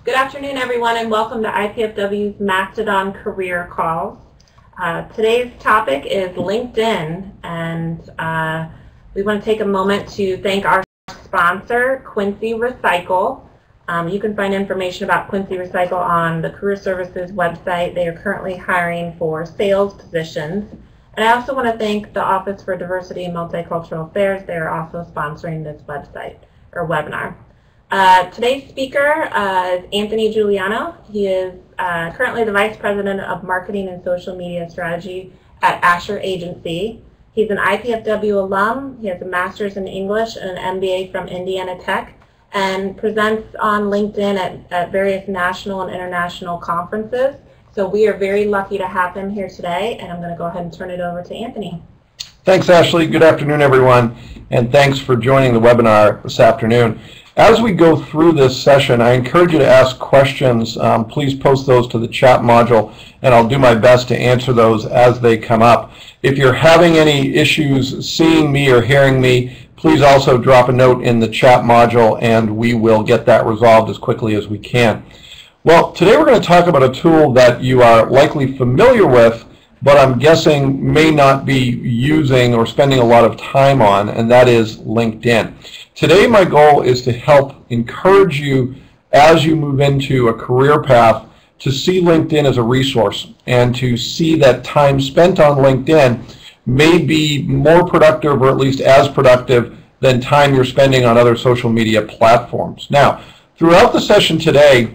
Good afternoon, everyone, and welcome to IPFW's Mastodon Career Calls. Today's topic is LinkedIn, and we want to take a moment to thank our sponsor, Quincy Recycle. You can find information about Quincy Recycle on the Career Services website. They are currently hiring for sales positions. And I also want to thank the Office for Diversity and Multicultural Affairs. They are also sponsoring this website or webinar. Today's speaker is Anthony Giuliano. He is currently the Vice President of Marketing and Social Media Strategy at Asher Agency. He's an IPFW alum. He has a Master's in English and an MBA from Indiana Tech, and presents on LinkedIn at various national and international conferences. So we are very lucky to have him here today, and I'm going to go ahead and turn it over to Anthony. Thanks, Ashley. Good afternoon, everyone, and thanks for joining the webinar this afternoon. As we go through this session, I encourage you to ask questions. Please post those to the chat module, and I'll do my best to answer those as they come up. If you're having any issues seeing me or hearing me, please also drop a note in the chat module, and we will get that resolved as quickly as we can. Well, today we're going to talk about a tool that you are likely familiar with, but I'm guessing may not be using or spending a lot of time on, and that is LinkedIn. Today my goal is to help encourage you as you move into a career path to see LinkedIn as a resource and to see that time spent on LinkedIn may be more productive, or at least as productive, than time you're spending on other social media platforms. Now, throughout the session today,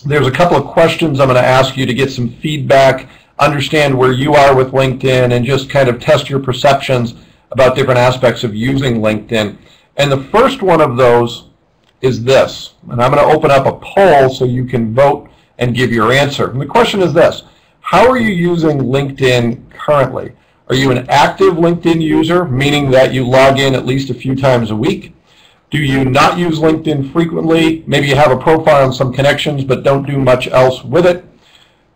there's a couple of questions I'm going to ask you to get some feedback, understand where you are with LinkedIn, and just kind of test your perceptions about different aspects of using LinkedIn. And the first one of those is this. And I'm going to open up a poll so you can vote and give your answer. And the question is this: how are you using LinkedIn currently? Are you an active LinkedIn user, meaning that you log in at least a few times a week? Do you not use LinkedIn frequently? Maybe you have a profile and some connections but don't do much else with it.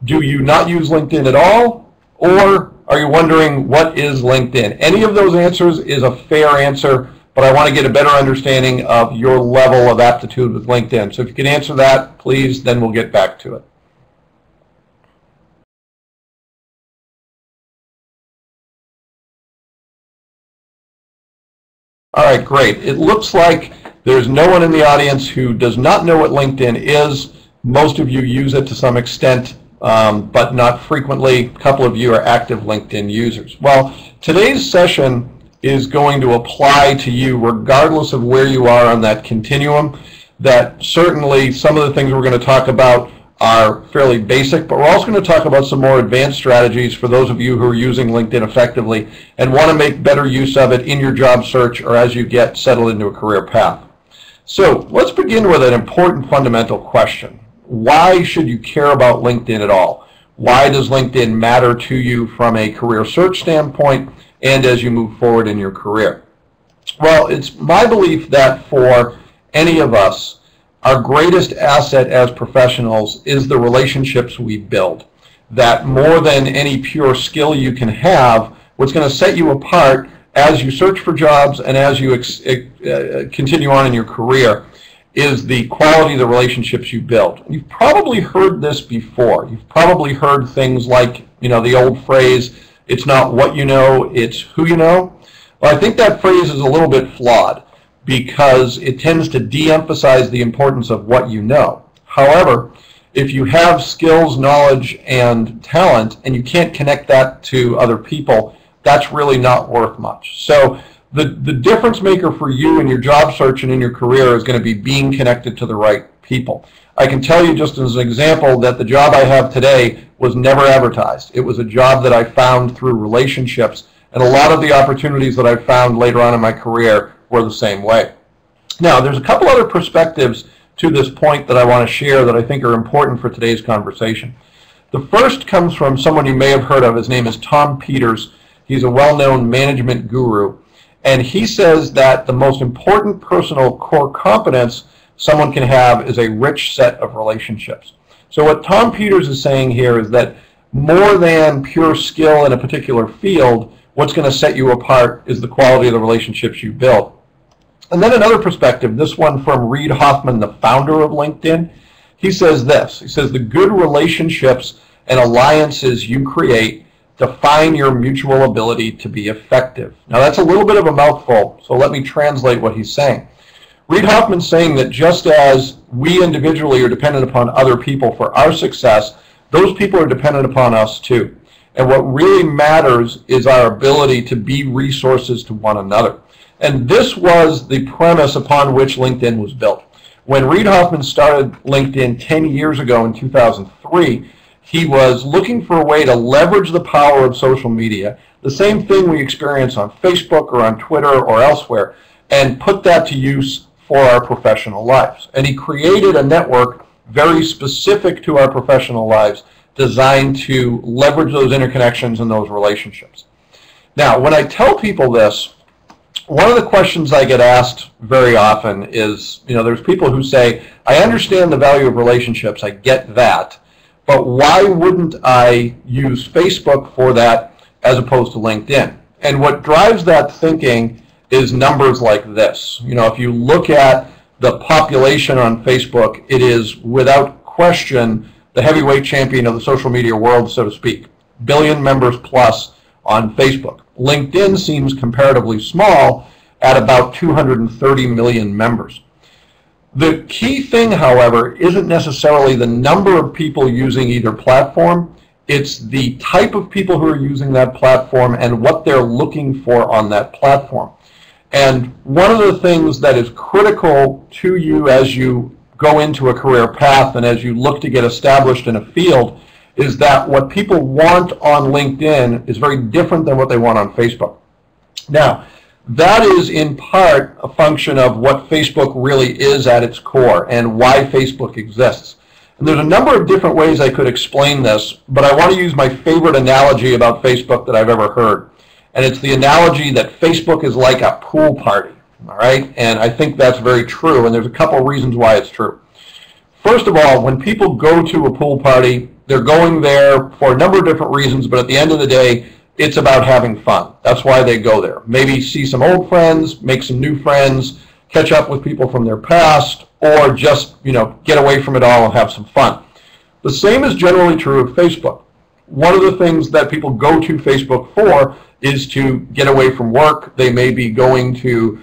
Do you not use LinkedIn at all? Or are you wondering, what is LinkedIn? Any of those answers is a fair answer, but I want to get a better understanding of your level of aptitude with LinkedIn. So if you can answer that, please, then we'll get back to it. All right, great. It looks like there's no one in the audience who does not know what LinkedIn is. Most of you use it to some extent, but not frequently. A couple of you are active LinkedIn users. Well, today's session is going to apply to you regardless of where you are on that continuum. That certainly some of the things we're going to talk about are fairly basic, but we're also going to talk about some more advanced strategies for those of you who are using LinkedIn effectively and want to make better use of it in your job search or as you get settled into a career path. So let's begin with an important fundamental question. Why should you care about LinkedIn at all? Why does LinkedIn matter to you from a career search standpoint and as you move forward in your career? Well, it's my belief that for any of us, our greatest asset as professionals is the relationships we build. That more than any pure skill you can have, what's going to set you apart as you search for jobs and as you continue on in your career is the quality of the relationships you build. You've probably heard this before. You've probably heard things like, the old phrase, it's not what you know, it's who you know. Well, I think that phrase is a little bit flawed, because it tends to de-emphasize the importance of what you know. However, if you have skills, knowledge, and talent, and you can't connect that to other people, that's really not worth much. So the difference maker for you in your job search and in your career is going to be being connected to the right people. I can tell you just as an example that the job I have today was never advertised. It was a job that I found through relationships, and a lot of the opportunities that I found later on in my career were the same way. Now, there's a couple other perspectives to this point that I want to share that I think are important for today's conversation. The first comes from someone you may have heard of. His name is Tom Peters. He's a well-known management guru, and he says that the most important personal core competence someone can have is a rich set of relationships. So what Tom Peters is saying here is that more than pure skill in a particular field, what's going to set you apart is the quality of the relationships you build. And then another perspective, this one from Reid Hoffman, the founder of LinkedIn. He says this. He says, the good relationships and alliances you create define your mutual ability to be effective. Now that's a little bit of a mouthful, so let me translate what he's saying. Reid Hoffman's saying that just as we individually are dependent upon other people for our success, those people are dependent upon us too. And what really matters is our ability to be resources to one another. And this was the premise upon which LinkedIn was built. When Reid Hoffman started LinkedIn 10 years ago in 2003, he was looking for a way to leverage the power of social media, the same thing we experience on Facebook or on Twitter or elsewhere, and put that to use for our professional lives. And he created a network very specific to our professional lives, designed to leverage those interconnections and those relationships. Now, when I tell people this, one of the questions I get asked very often is, there's people who say, I understand the value of relationships, I get that, but why wouldn't I use Facebook for that as opposed to LinkedIn? And what drives that thinking is numbers like this. If you look at the population on Facebook, it is without question the heavyweight champion of the social media world, so to speak. Billion members plus on Facebook. LinkedIn seems comparatively small at about 230 million members. The key thing, however, isn't necessarily the number of people using either platform. It's the type of people who are using that platform and what they're looking for on that platform. And one of the things that is critical to you as you go into a career path and as you look to get established in a field is that what people want on LinkedIn is very different than what they want on Facebook. Now, that is in part a function of what Facebook really is at its core and why Facebook exists. And there's a number of different ways I could explain this, but I want to use my favorite analogy about Facebook that I've ever heard. And it's the analogy that Facebook is like a pool party, all right? And I think that's very true, and there's a couple of reasons why it's true. First of all, when people go to a pool party, they're going there for a number of different reasons, but at the end of the day, it's about having fun. That's why they go there. Maybe see some old friends, make some new friends, catch up with people from their past, or just, get away from it all and have some fun. The same is generally true of Facebook. One of the things that people go to Facebook for is to get away from work. They may be going to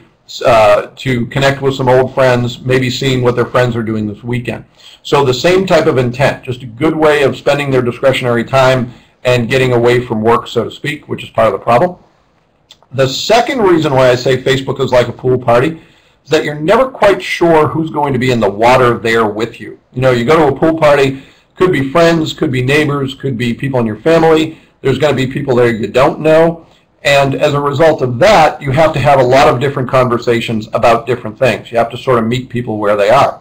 connect with some old friends, maybe seeing what their friends are doing this weekend. So the same type of intent, just a good way of spending their discretionary time and getting away from work, so to speak, which is part of the problem. The second reason why I say Facebook is like a pool party is that you're never quite sure who's going to be in the water there with you. You go to a pool party, could be friends, could be neighbors, could be people in your family. There's going to be people there you don't know. And as a result of that, you have to have a lot of different conversations about different things. You have to sort of meet people where they are.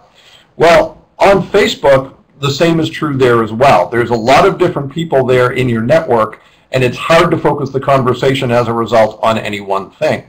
Well, on Facebook, the same is true there as well. There's a lot of different people there in your network, and it's hard to focus the conversation as a result on any one thing.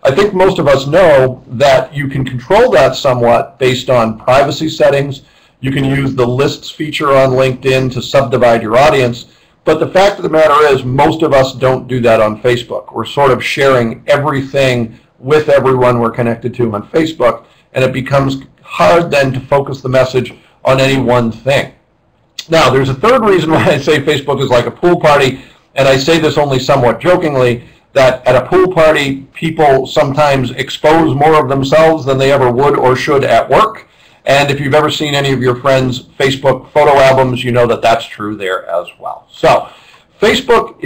I think most of us know that you can control that somewhat based on privacy settings. You can use the lists feature on LinkedIn to subdivide your audience. But the fact of the matter is, most of us don't do that on Facebook. We're sort of sharing everything with everyone we're connected to on Facebook, and it becomes hard then to focus the message on any one thing. Now, there's a third reason why I say Facebook is like a pool party, and I say this only somewhat jokingly, that at a pool party, people sometimes expose more of themselves than they ever would or should at work. And if you've ever seen any of your friends' Facebook photo albums, you know that that's true there as well. So Facebook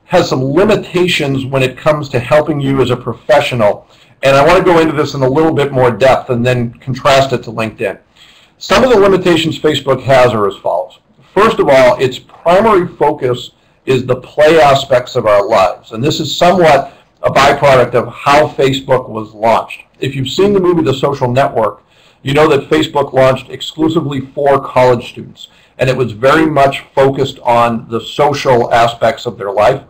has some limitations when it comes to helping you as a professional. And I want to go into this in a little bit more depth and then contrast it to LinkedIn. Some of the limitations Facebook has are as follows. First of all, its primary focus is the play aspects of our lives. And this is somewhat a byproduct of how Facebook was launched. If you've seen the movie The Social Network, you know that Facebook launched exclusively for college students, and it was very much focused on the social aspects of their life.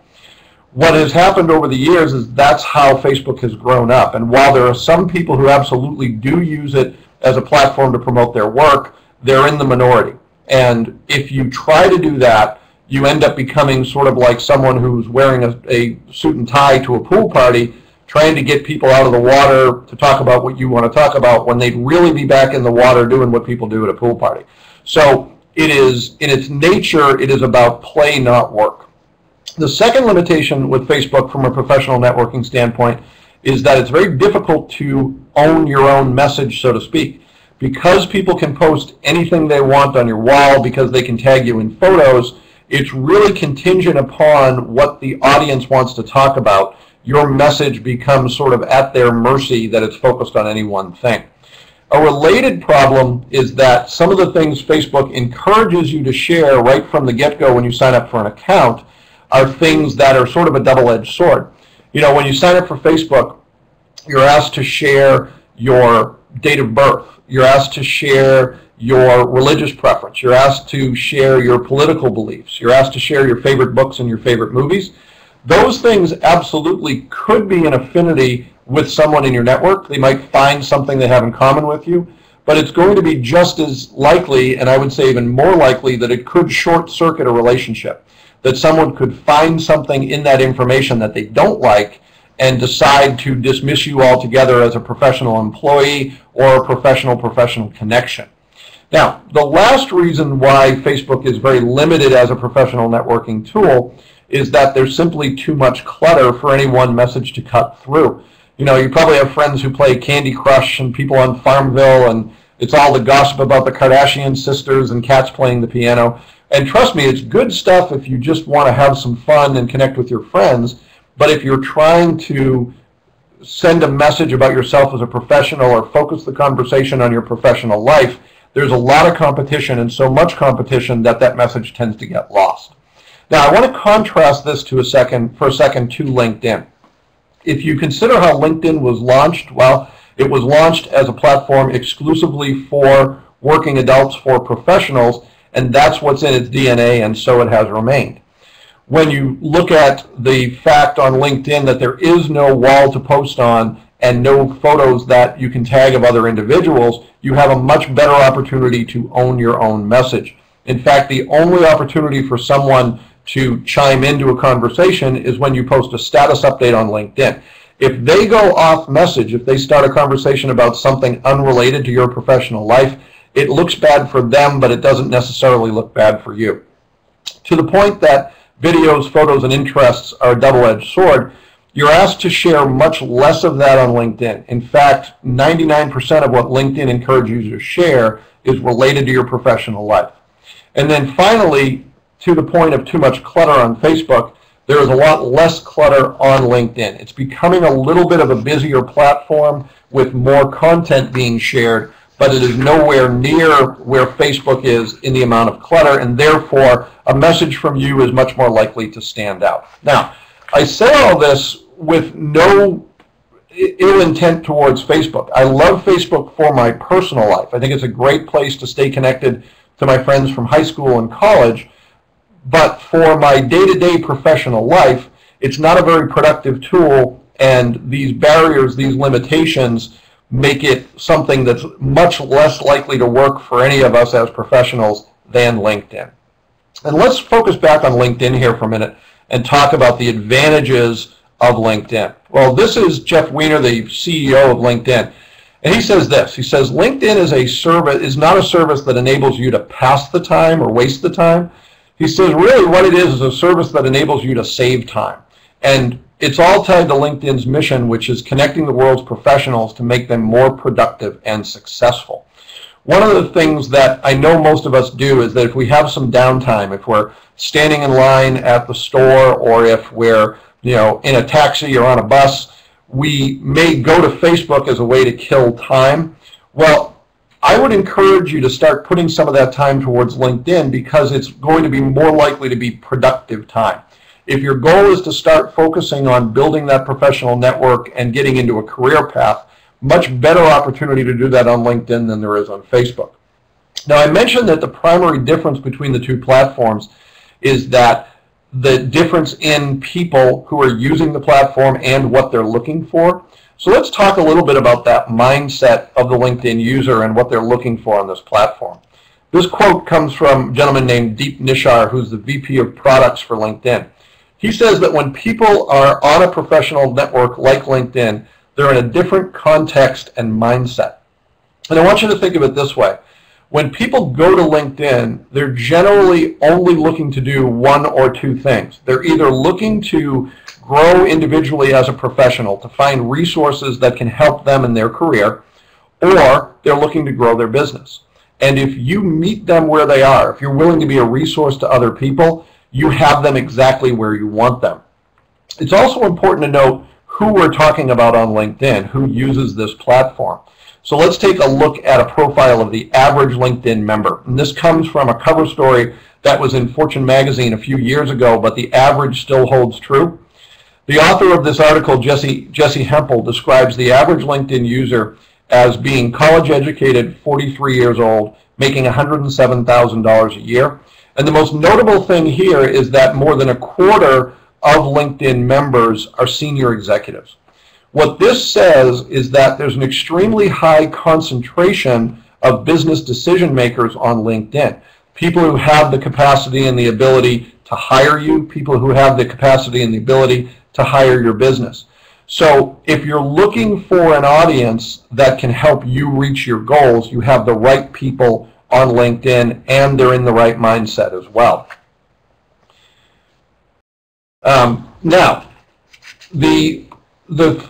What has happened over the years is that's how Facebook has grown up, and while there are some people who absolutely do use it as a platform to promote their work, they're in the minority. And if you try to do that, you end up becoming sort of like someone who's wearing a suit and tie to a pool party, trying to get people out of the water to talk about what you want to talk about when they'd really be back in the water doing what people do at a pool party. So it is, in its nature, it is about play, not work. The second limitation with Facebook from a professional networking standpoint is that it's very difficult to own your own message, so to speak. Because people can post anything they want on your wall, because they can tag you in photos, it's really contingent upon what the audience wants to talk about. Your message becomes sort of at their mercy that it's focused on any one thing. A related problem is that some of the things Facebook encourages you to share right from the get-go when you sign up for an account are things that are sort of a double-edged sword. You know, when you sign up for Facebook, you're asked to share your date of birth. You're asked to share your religious preference. You're asked to share your political beliefs. You're asked to share your favorite books and your favorite movies. Those things absolutely could be an affinity with someone in your network. They might find something they have in common with you, but it's going to be just as likely, and I would say even more likely, that it could short-circuit a relationship, that someone could find something in that information that they don't like and decide to dismiss you altogether as a professional employee or a professional connection. Now, the last reason why Facebook is very limited as a professional networking tool is that there's simply too much clutter for any one message to cut through. You know, you probably have friends who play Candy Crush and people on Farmville, and it's all the gossip about the Kardashian sisters and cats playing the piano. And trust me, it's good stuff if you just want to have some fun and connect with your friends. But if you're trying to send a message about yourself as a professional or focus the conversation on your professional life, there's a lot of competition, and so much competition that that message tends to get lost. Now, I want to contrast this for a second to LinkedIn. If you consider how LinkedIn was launched, well, it was launched as a platform exclusively for working adults, for professionals, and that's what's in its DNA, and so it has remained. When you look at the fact on LinkedIn that there is no wall to post on and no photos that you can tag of other individuals, you have a much better opportunity to own your own message. In fact, the only opportunity for someone to chime into a conversation is when you post a status update on LinkedIn. If they go off message, if they start a conversation about something unrelated to your professional life, it looks bad for them, but it doesn't necessarily look bad for you. To the point that videos, photos, and interests are a double-edged sword, you're asked to share much less of that on LinkedIn. In fact, 99% of what LinkedIn encourages you to share is related to your professional life. And then finally, to the point of too much clutter on Facebook, there is a lot less clutter on LinkedIn. It's becoming a little bit of a busier platform with more content being shared, but it is nowhere near where Facebook is in the amount of clutter, and therefore a message from you is much more likely to stand out. Now, I say all this with no ill intent towards Facebook. I love Facebook for my personal life. I think it's a great place to stay connected to my friends from high school and college, but for my day-to-day professional life, it's not a very productive tool, and these barriers, these limitations, make it something that's much less likely to work for any of us as professionals than LinkedIn. And let's focus back on LinkedIn here for a minute and talk about the advantages of LinkedIn. Well, this is Jeff Weiner, the CEO of LinkedIn, and he says this. He says, LinkedIn is not a service that enables you to pass the time or waste the time. He says really what it is a service that enables you to save time. And it's all tied to LinkedIn's mission, which is connecting the world's professionals to make them more productive and successful. One of the things that I know most of us do is that if we have some downtime, if we're standing in line at the store, or if we're in a taxi or on a bus, we may go to Facebook as a way to kill time. Well, I would encourage you to start putting some of that time towards LinkedIn, because it's going to be more likely to be productive time. If your goal is to start focusing on building that professional network and getting into a career path, much better opportunity to do that on LinkedIn than there is on Facebook. Now, I mentioned that the primary difference between the two platforms is that the difference in people who are using the platform and what they're looking for. So let's talk a little bit about that mindset of the LinkedIn user and what they're looking for on this platform. This quote comes from a gentleman named Deep Nishar, who's the VP of Products for LinkedIn. He says that when people are on a professional network like LinkedIn, they're in a different context and mindset. And I want you to think of it this way. When people go to LinkedIn, they're generally only looking to do one or two things. They're either looking to grow individually as a professional, to find resources that can help them in their career, or they're looking to grow their business. And if you meet them where they are, if you're willing to be a resource to other people, you have them exactly where you want them. It's also important to note who we're talking about on LinkedIn, who uses this platform. So let's take a look at a profile of the average LinkedIn member. And this comes from a cover story that was in Fortune magazine a few years ago, but the average still holds true. The author of this article, Jesse Hempel, describes the average LinkedIn user as being college educated, 43 years old, making $107,000 a year. And the most notable thing here is that more than a quarter of LinkedIn members are senior executives. What this says is that there's an extremely high concentration of business decision makers on LinkedIn. People who have the capacity and the ability to hire you, people who have the capacity and the ability to hire your business. So if you're looking for an audience that can help you reach your goals, you have the right people on LinkedIn, and they're in the right mindset as well. Now,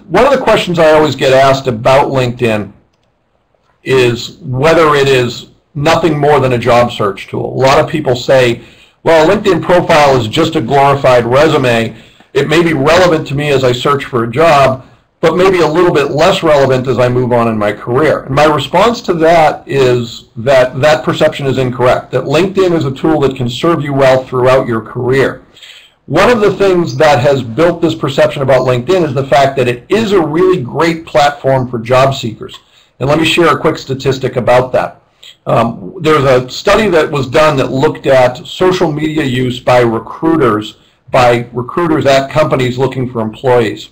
one of the questions I always get asked about LinkedIn is whether it is nothing more than a job search tool. A lot of people say, well, a LinkedIn profile is just a glorified resume. It may be relevant to me as I search for a job, but maybe a little bit less relevant as I move on in my career. And my response to that is that that perception is incorrect, that LinkedIn is a tool that can serve you well throughout your career. One of the things that has built this perception about LinkedIn is the fact that it is a really great platform for job seekers. And let me share a quick statistic about that. There's a study that was done that looked at social media use by recruiters at companies looking for employees.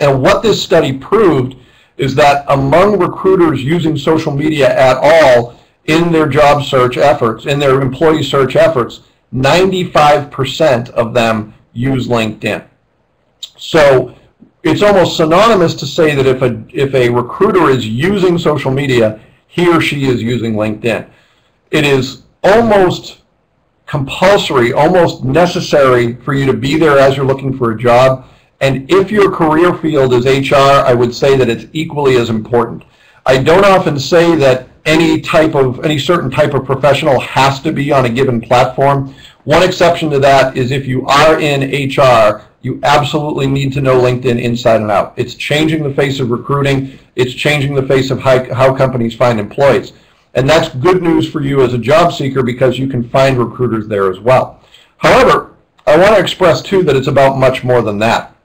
And what this study proved is that among recruiters using social media at all in their job search efforts, in their employee search efforts, 95% of them use LinkedIn. So it's almost synonymous to say that if a recruiter is using social media, he or she is using LinkedIn. It is almost compulsory, almost necessary for you to be there as you're looking for a job. And if your career field is HR, I would say that it's equally as important. I don't often say that any certain type of professional has to be on a given platform. One exception to that is if you are in HR, you absolutely need to know LinkedIn inside and out. It's changing the face of recruiting. It's changing the face of how companies find employees. And that's good news for you as a job seeker because you can find recruiters there as well. However, I want to express too that it's about much more than that.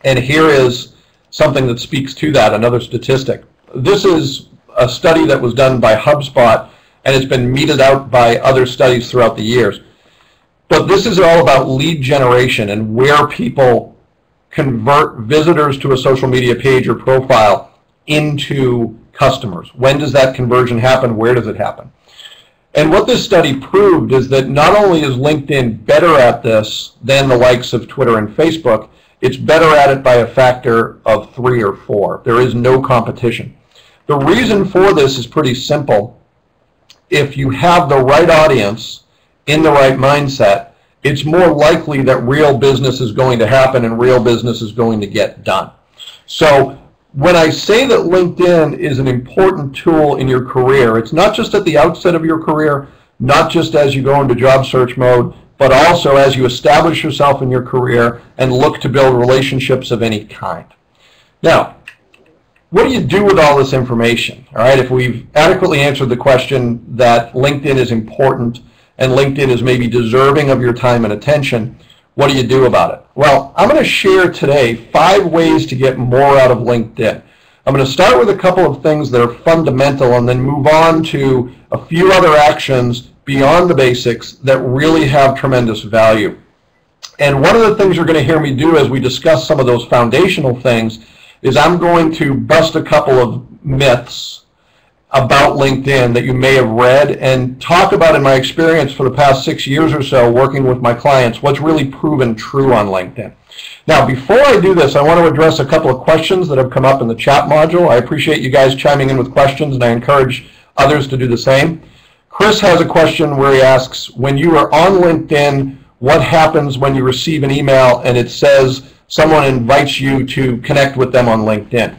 And here is something that speaks to that, another statistic. This is a study that was done by HubSpot, and it's been meted out by other studies throughout the years. But this is all about lead generation and where people convert visitors to a social media page or profile into customers. When does that conversion happen? Where does it happen? And what this study proved is that not only is LinkedIn better at this than the likes of Twitter and Facebook, it's better at it by a factor of 3 or 4. There is no competition. The reason for this is pretty simple. If you have the right audience in the right mindset, it's more likely that real business is going to happen and real business is going to get done. So when I say that LinkedIn is an important tool in your career, it's not just at the outset of your career, not just as you go into job search mode, but also as you establish yourself in your career and look to build relationships of any kind. Now, what do you do with all this information? All right, if we've adequately answered the question that LinkedIn is important and LinkedIn is maybe deserving of your time and attention, what do you do about it? Well, I'm going to share today 5 ways to get more out of LinkedIn. I'm going to start with a couple of things that are fundamental and then move on to a few other actions beyond the basics that really have tremendous value. And one of the things you're going to hear me do as we discuss some of those foundational things is I'm going to bust a couple of myths about LinkedIn that you may have read and talk about, in my experience for the past 6 years or so working with my clients, what's really proven true on LinkedIn. Now, before I do this, I want to address a couple of questions that have come up in the chat module. I appreciate you guys chiming in with questions, and I encourage others to do the same. Chris has a question where he asks, when you are on LinkedIn, what happens when you receive an email and it says someone invites you to connect with them on LinkedIn?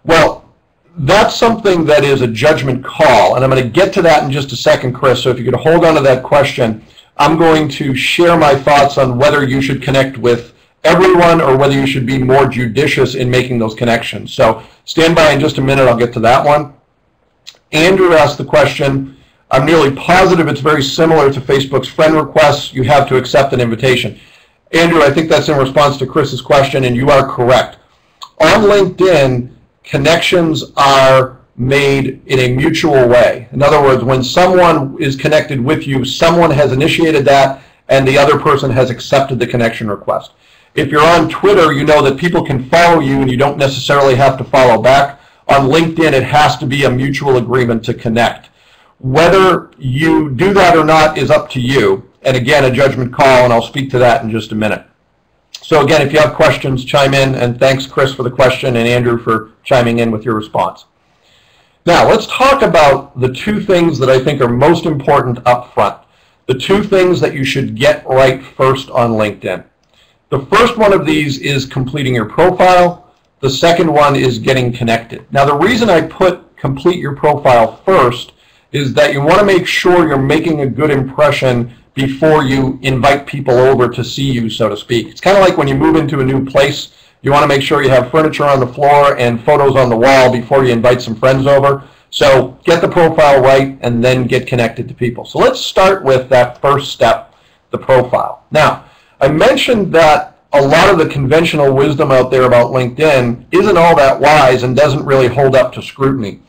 Well, that's something that is a judgment call, and I'm going to get to that in just a second, Chris, so if you could hold on to that question, I'm going to share my thoughts on whether you should connect with everyone or whether you should be more judicious in making those connections. So stand by in just a minute, I'll get to that one. Andrew asked the question, I'm nearly positive it's very similar to Facebook's friend requests. You have to accept an invitation. Andrew, I think that's in response to Chris's question, and you are correct. On LinkedIn, connections are made in a mutual way. In other words, when someone is connected with you, someone has initiated that, and the other person has accepted the connection request. If you're on Twitter, you know that people can follow you, and you don't necessarily have to follow back. On LinkedIn, it has to be a mutual agreement to connect. Whether you do that or not is up to you, and again, a judgment call, and I'll speak to that in just a minute. So again, if you have questions, chime in, and thanks, Chris, for the question, and Andrew for chiming in with your response. Now, let's talk about the two things that I think are most important up front, the two things that you should get right first on LinkedIn. The first one of these is completing your profile. The second one is getting connected. Now, the reason I put complete your profile first is that you want to make sure you're making a good impression before you invite people over to see you, so to speak. It's kind of like when you move into a new place, you want to make sure you have furniture on the floor and photos on the wall before you invite some friends over. So get the profile right and then get connected to people. So let's start with that first step, the profile. Now, I mentioned that a lot of the conventional wisdom out there about LinkedIn isn't all that wise and doesn't really hold up to scrutiny.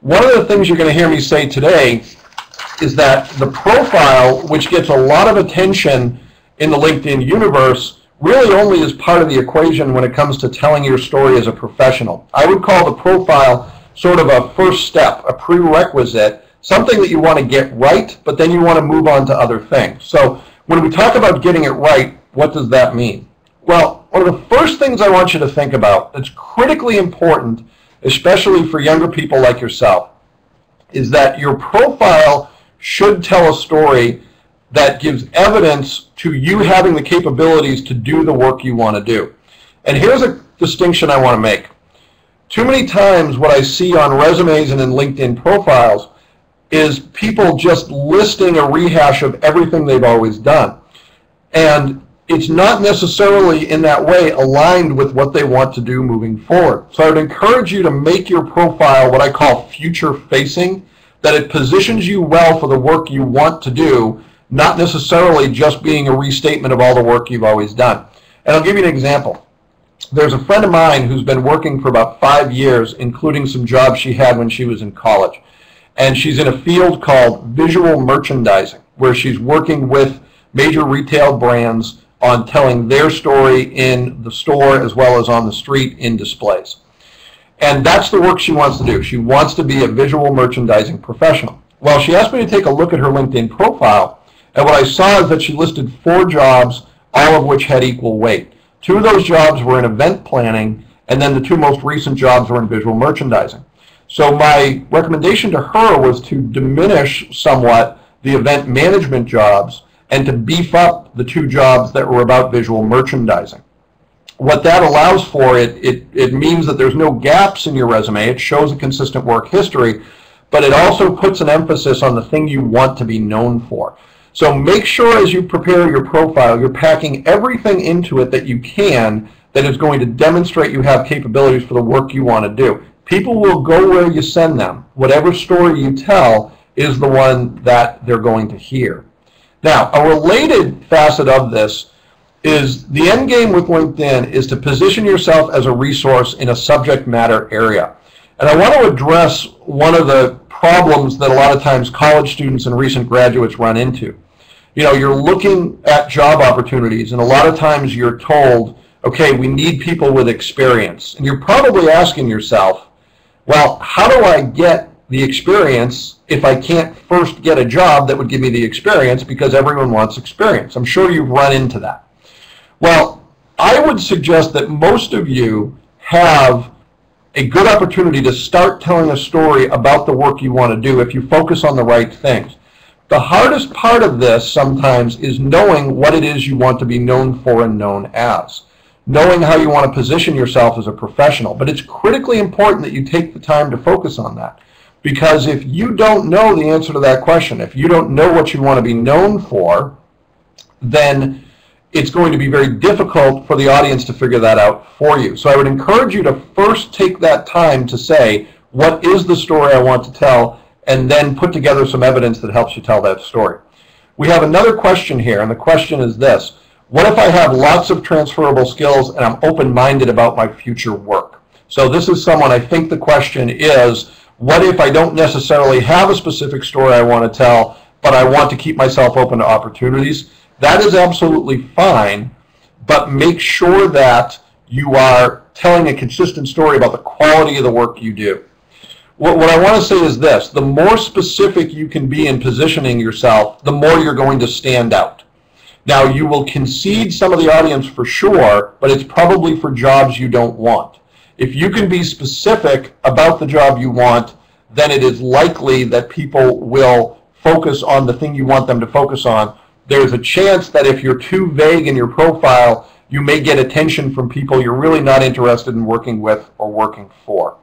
One of the things you're going to hear me say today is that the profile, which gets a lot of attention in the LinkedIn universe, really only is part of the equation when it comes to telling your story as a professional. I would call the profile sort of a first step, a prerequisite, something that you want to get right, but then you want to move on to other things. So when we talk about getting it right, what does that mean? Well, one of the first things I want you to think about that's critically important, especially for younger people like yourself, is that your profile should tell a story that gives evidence to you having the capabilities to do the work you want to do. And here's a distinction I want to make. Too many times what I see on resumes and in LinkedIn profiles is people just listing a rehash of everything they've always done. And it's not necessarily in that way aligned with what they want to do moving forward. So I would encourage you to make your profile what I call future-facing, that it positions you well for the work you want to do, not necessarily just being a restatement of all the work you've always done. And I'll give you an example. There's a friend of mine who's been working for about 5 years, including some jobs she had when she was in college. And she's in a field called visual merchandising, where she's working with major retail brands on telling their story in the store as well as on the street in displays. And that's the work she wants to do. She wants to be a visual merchandising professional. Well, she asked me to take a look at her LinkedIn profile, and what I saw is that she listed 4 jobs, all of which had equal weight. 2 of those jobs were in event planning, and then the 2 most recent jobs were in visual merchandising. So my recommendation to her was to diminish somewhat the event management jobs and to beef up the 2 jobs that were about visual merchandising. What that allows for, it means that there's no gaps in your resume. It shows a consistent work history, but it also puts an emphasis on the thing you want to be known for. So make sure as you prepare your profile, you're packing everything into it that you can that is going to demonstrate you have capabilities for the work you want to do. People will go where you send them. Whatever story you tell is the one that they're going to hear. Now, a related facet of this is the end game with LinkedIn is to position yourself as a resource in a subject matter area. And I want to address one of the problems that a lot of times college students and recent graduates run into. You know, you're looking at job opportunities, and a lot of times you're told, okay, we need people with experience. And you're probably asking yourself, well, how do I get the experience if I can't first get a job that would give me the experience, because everyone wants experience? I'm sure you've run into that. Well, I would suggest that most of you have a good opportunity to start telling a story about the work you want to do if you focus on the right things. The hardest part of this sometimes is knowing what it is you want to be known for and known as. Knowing how you want to position yourself as a professional. But it's critically important that you take the time to focus on that. Because if you don't know the answer to that question, if you don't know what you want to be known for, then it's going to be very difficult for the audience to figure that out for you. So I would encourage you to first take that time to say, what is the story I want to tell, and then put together some evidence that helps you tell that story. We have another question here, and the question is this. What if I have lots of transferable skills and I'm open-minded about my future work? So this is someone, I think the question is, what if I don't necessarily have a specific story I want to tell, but I want to keep myself open to opportunities? That is absolutely fine, but make sure that you are telling a consistent story about the quality of the work you do. What I want to say is this, the more specific you can be in positioning yourself, the more you're going to stand out. Now, you will concede some of the audience for sure, but it's probably for jobs you don't want. If you can be specific about the job you want, then it is likely that people will focus on the thing you want them to focus on. There's a chance that if you're too vague in your profile, you may get attention from people you're really not interested in working with or working for.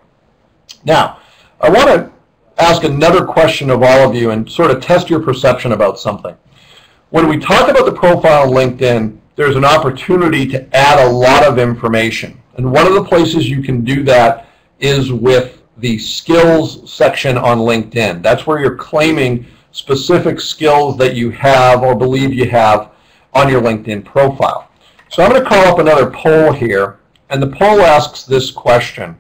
Now, I want to ask another question of all of you and sort of test your perception about something. When we talk about the profile on LinkedIn, there's an opportunity to add a lot of information. And one of the places you can do that is with the skills section on LinkedIn. That's where you're claiming specific skills that you have or believe you have on your LinkedIn profile. So I'm going to call up another poll here, and the poll asks this question.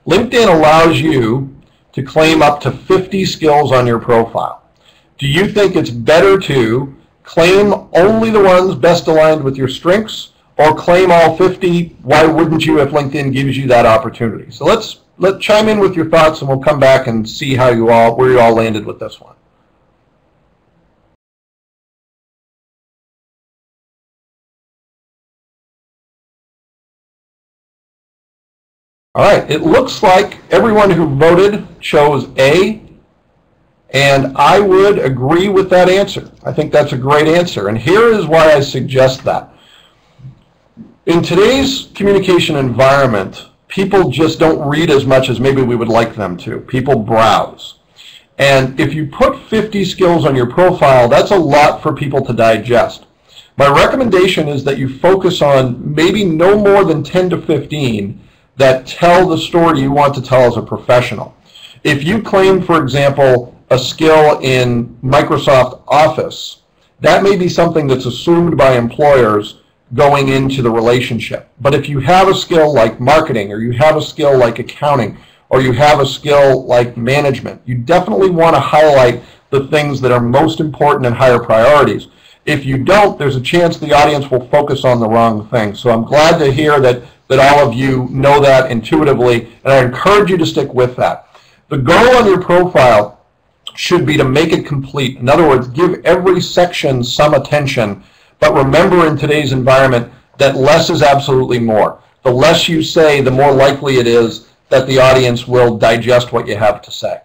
LinkedIn allows you to claim up to 50 skills on your profile. Do you think it's better to claim only the ones best aligned with your strengths, or claim all 50? Why wouldn't you if LinkedIn gives you that opportunity? So let's chime in with your thoughts, and we'll come back and see how where you all landed with this one. All right, it looks like everyone who voted chose A, and I would agree with that answer. I think that's a great answer, and here is why I suggest that. In today's communication environment, people just don't read as much as maybe we would like them to. People browse. And if you put 50 skills on your profile, that's a lot for people to digest. My recommendation is that you focus on maybe no more than 10 to 15 that tell the story you want to tell as a professional. If you claim, for example, a skill in Microsoft Office, that may be something that's assumed by employers going into the relationship. But if you have a skill like marketing, or you have a skill like accounting, or you have a skill like management, you definitely want to highlight the things that are most important and higher priorities. If you don't, there's a chance the audience will focus on the wrong thing. So I'm glad to hear that all of you know that intuitively, and I encourage you to stick with that. The goal on your profile should be to make it complete. In other words, give every section some attention, but remember in today's environment that less is absolutely more. The less you say, the more likely it is that the audience will digest what you have to say.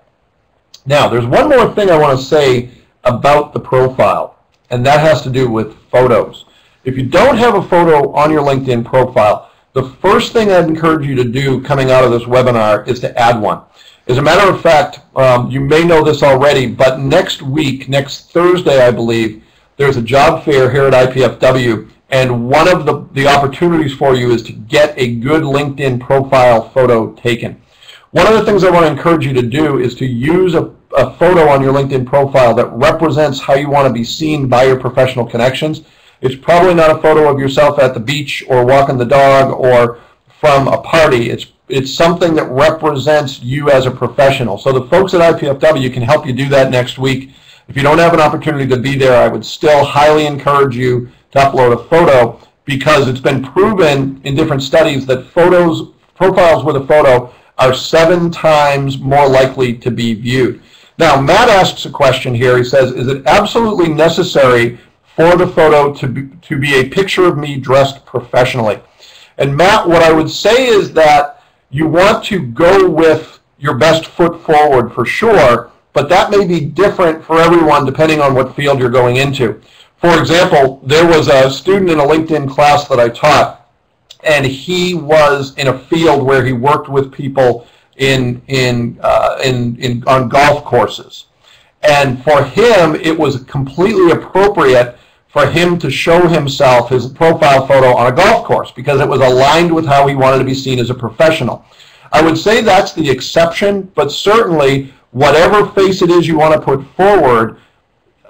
Now, there's one more thing I want to say about the profile, and that has to do with photos. If you don't have a photo on your LinkedIn profile, the first thing I'd encourage you to do coming out of this webinar is to add one. As a matter of fact, you may know this already, but next week, next Thursday, I believe, there's a job fair here at IPFW, and one of the opportunities for you is to get a good LinkedIn profile photo taken. One of the things I want to encourage you to do is to use a photo on your LinkedIn profile that represents how you want to be seen by your professional connections. It's probably not a photo of yourself at the beach or walking the dog or from a party. It's something that represents you as a professional. So the folks at IPFW can help you do that next week. If you don't have an opportunity to be there, I would still highly encourage you to upload a photo, because it's been proven in different studies that profiles with a photo are 7 times more likely to be viewed. Now, Matt asks a question here. He says, is it absolutely necessary for the photo to be a picture of me dressed professionally? And Matt, what I would say is that you want to go with your best foot forward for sure, but that may be different for everyone depending on what field you're going into. For example, there was a student in a LinkedIn class that I taught, and he was in a field where he worked with people on golf courses. And for him, it was completely appropriate for him to show himself, his profile photo, on a golf course because it was aligned with how he wanted to be seen as a professional. I would say that's the exception, but certainly whatever face it is you want to put forward,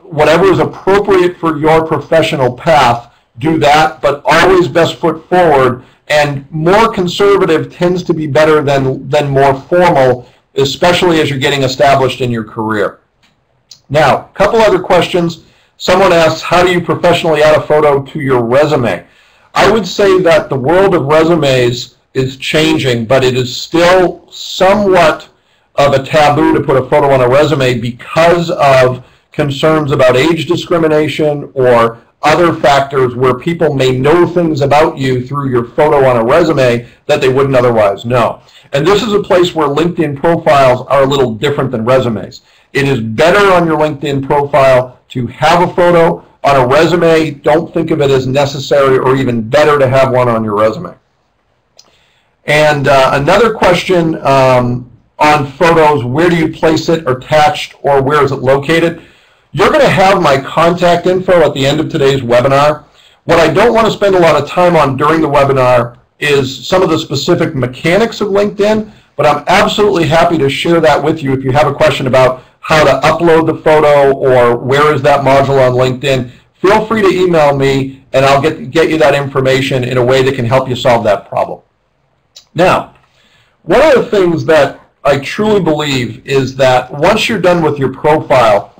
whatever is appropriate for your professional path, do that, but always best foot forward. And more conservative tends to be better than more formal, especially as you're getting established in your career. Now, a couple other questions. Someone asks, how do you professionally add a photo to your resume? I would say that the world of resumes is changing, but it is still somewhat of a taboo to put a photo on a resume because of concerns about age discrimination or other factors where people may know things about you through your photo on a resume that they wouldn't otherwise know. And this is a place where LinkedIn profiles are a little different than resumes. It is better on your LinkedIn profile to have a photo. On a resume, don't think of it as necessary or even better to have one on your resume. And another question on photos, where do you place it attached or where is it located? You're going to have my contact info at the end of today's webinar. What I don't want to spend a lot of time on during the webinar is some of the specific mechanics of LinkedIn, but I'm absolutely happy to share that with you if you have a question about how to upload the photo or where is that module on LinkedIn. Feel free to email me and I'll get you that information in a way that can help you solve that problem. Now, one of the things that I truly believe is that once you're done with your profile,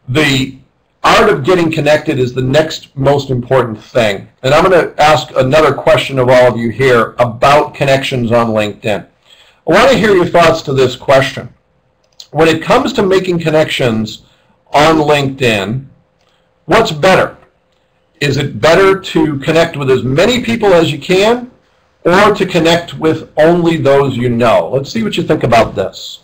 the art of getting connected is the next most important thing. And I'm going to ask another question of all of you here about connections on LinkedIn. I want to hear your thoughts to this question. When it comes to making connections on LinkedIn, what's better? Is it better to connect with as many people as you can or to connect with only those you know? Let's see what you think about this.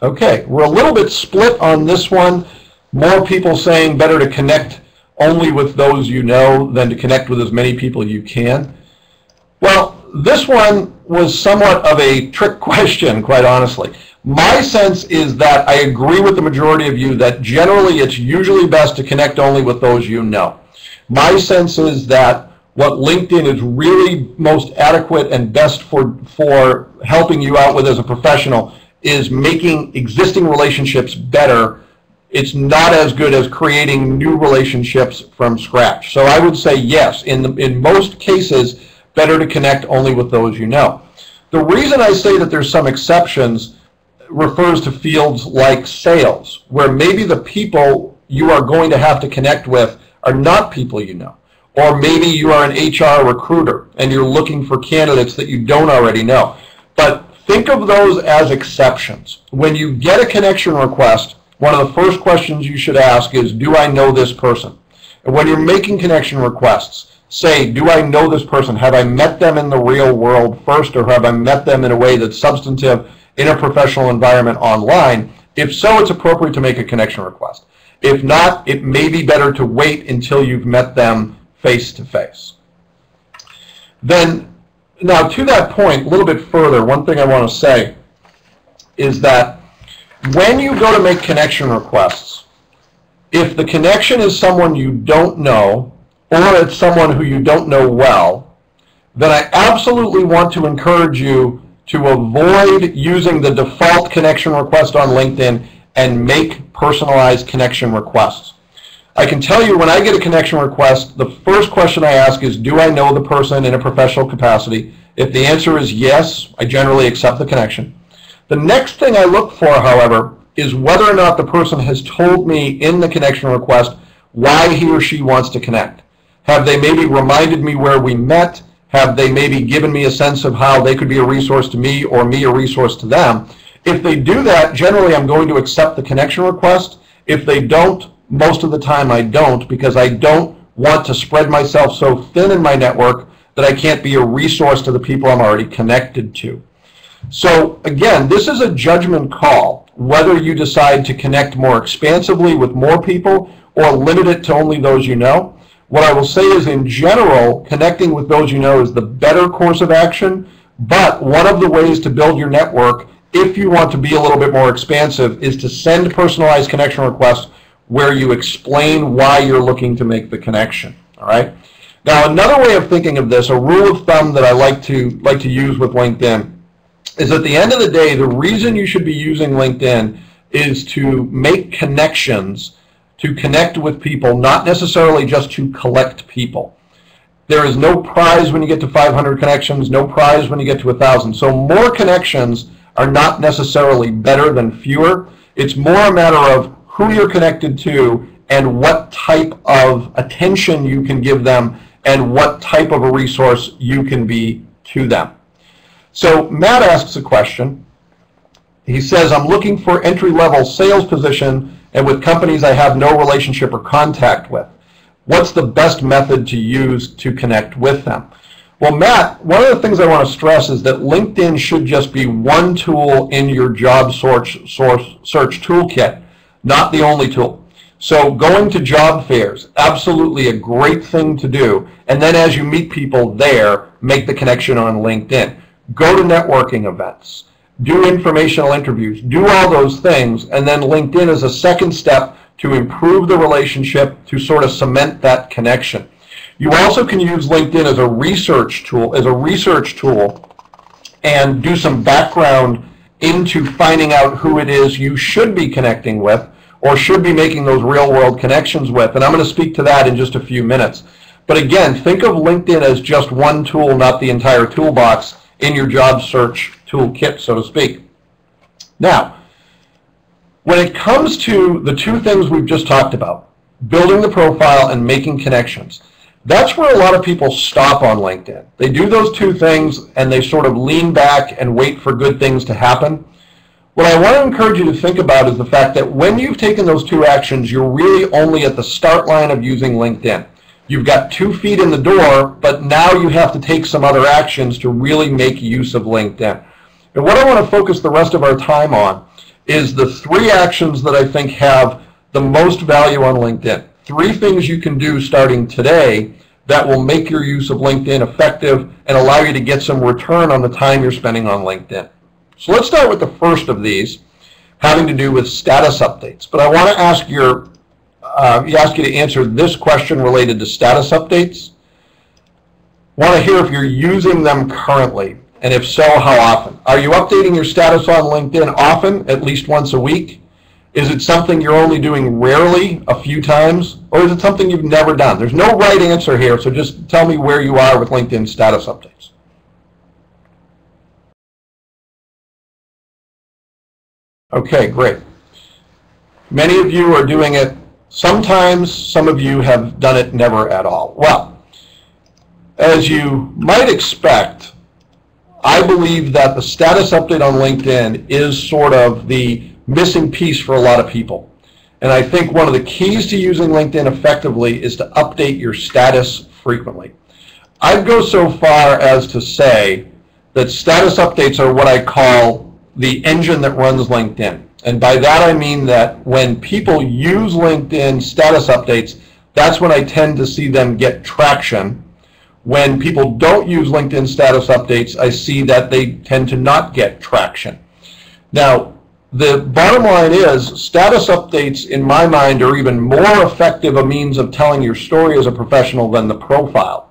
Okay, we're a little bit split on this one. More people saying better to connect only with those you know than to connect with as many people you can. Well, this one was somewhat of a trick question, quite honestly. My sense is that I agree with the majority of you that generally it's usually best to connect only with those you know. My sense is that what LinkedIn is really most adequate and best for helping you out with as a professional is making existing relationships better. It's not as good as creating new relationships from scratch. So I would say yes, in most cases, better to connect only with those you know. The reason I say that there's some exceptions refers to fields like sales, where maybe the people you are going to have to connect with are not people you know. Or maybe you are an HR recruiter and you're looking for candidates that you don't already know. But think of those as exceptions. When you get a connection request, one of the first questions you should ask is, do I know this person? And when you're making connection requests, say, do I know this person? Have I met them in the real world first, or have I met them in a way that's substantive in a professional environment online? If so, it's appropriate to make a connection request. If not, it may be better to wait until you've met them face to face. Then, now, to that point, a little bit further, one thing I want to say is that when you go to make connection requests, if the connection is someone you don't know or it's someone who you don't know well, then I absolutely want to encourage you to avoid using the default connection request on LinkedIn and make personalized connection requests. I can tell you when I get a connection request, the first question I ask is, do I know the person in a professional capacity? If the answer is yes, I generally accept the connection. The next thing I look for, however, is whether or not the person has told me in the connection request why he or she wants to connect. Have they maybe reminded me where we met? Have they maybe given me a sense of how they could be a resource to me or me a resource to them? If they do that, generally I'm going to accept the connection request. If they don't, most of the time I don't, because I don't want to spread myself so thin in my network that I can't be a resource to the people I'm already connected to. So again, this is a judgment call, whether you decide to connect more expansively with more people or limit it to only those you know. What I will say is, in general, connecting with those you know is the better course of action, but one of the ways to build your network, if you want to be a little bit more expansive, is to send personalized connection requests where you explain why you're looking to make the connection. All right. Now, another way of thinking of this, a rule of thumb that I like to use with LinkedIn, is at the end of the day, the reason you should be using LinkedIn is to make connections, to connect with people, not necessarily just to collect people. There is no prize when you get to 500 connections, no prize when you get to 1,000. So more connections are not necessarily better than fewer. It's more a matter of who you're connected to and what type of attention you can give them and what type of a resource you can be to them. So Matt asks a question. He says, I'm looking for entry-level sales position and with companies I have no relationship or contact with. What's the best method to use to connect with them? Well, Matt, one of the things I want to stress is that LinkedIn should just be one tool in your job search toolkit, not the only tool. So going to job fairs, absolutely a great thing to do. And then as you meet people there, make the connection on LinkedIn. Go to networking events, do informational interviews, do all those things, and then LinkedIn is a second step to improve the relationship, to sort of cement that connection. You also can use LinkedIn as a research tool, and do some background into finding out who it is you should be connecting with or should be making those real-world connections with. And I'm going to speak to that in just a few minutes. But again, think of LinkedIn as just one tool, not the entire toolbox in your job search toolkit, so to speak. Now, when it comes to the two things we've just talked about, building the profile and making connections, that's where a lot of people stop on LinkedIn. They do those two things and they sort of lean back and wait for good things to happen. What I want to encourage you to think about is the fact that when you've taken those two actions, you're really only at the start line of using LinkedIn. You've got 2 feet in the door, but now you have to take some other actions to really make use of LinkedIn. And what I want to focus the rest of our time on is the 3 actions that I think have the most value on LinkedIn. 3 things you can do starting today that will make your use of LinkedIn effective and allow you to get some return on the time you're spending on LinkedIn. So let's start with the first of these, having to do with status updates. But I want to ask you to answer this question related to status updates. I want to hear if you're using them currently, and if so, how often. Are you updating your status on LinkedIn often, at least once a week? Is it something you're only doing rarely, a few times? Or is it something you've never done? There's no right answer here, so just tell me where you are with LinkedIn status updates. Okay, great. Many of you are doing it sometimes. Some of you have done it never at all. Well, as you might expect, I believe that the status update on LinkedIn is sort of the missing piece for a lot of people. And I think one of the keys to using LinkedIn effectively is to update your status frequently. I'd go so far as to say that status updates are what I call the engine that runs LinkedIn. And by that I mean that when people use LinkedIn status updates, that's when I tend to see them get traction. When people don't use LinkedIn status updates, I see that they tend to not get traction. Now, the bottom line is status updates, in my mind, are even more effective a means of telling your story as a professional than the profile.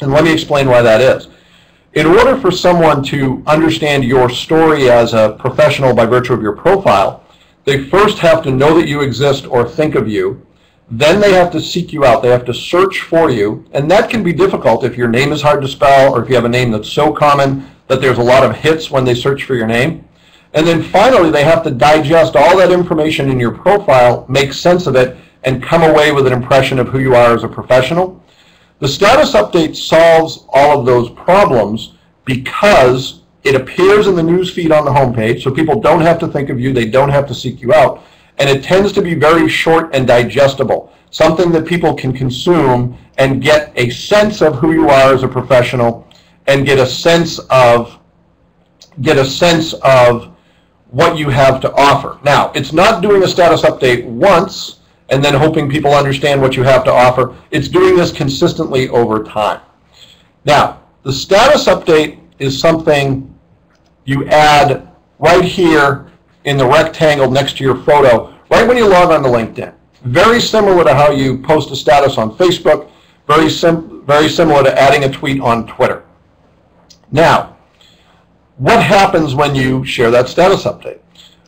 And let me explain why that is. In order for someone to understand your story as a professional by virtue of your profile, they first have to know that you exist or think of you. Then they have to seek you out. They have to search for you. And that can be difficult if your name is hard to spell or if you have a name that's so common that there's a lot of hits when they search for your name. And then finally, they have to digest all that information in your profile, make sense of it, and come away with an impression of who you are as a professional. The status update solves all of those problems because it appears in the news feed on the homepage, so people don't have to think of you, they don't have to seek you out, and it tends to be very short and digestible, something that people can consume and get a sense of who you are as a professional and get a sense of get a sense of what you have to offer. Now, it's not doing a status update once and then hoping people understand what you have to offer. It's doing this consistently over time. Now, the status update is something you add right here in the rectangle next to your photo, right when you log on to LinkedIn. Very similar to how you post a status on Facebook, very similar to adding a tweet on Twitter. Now, what happens when you share that status update?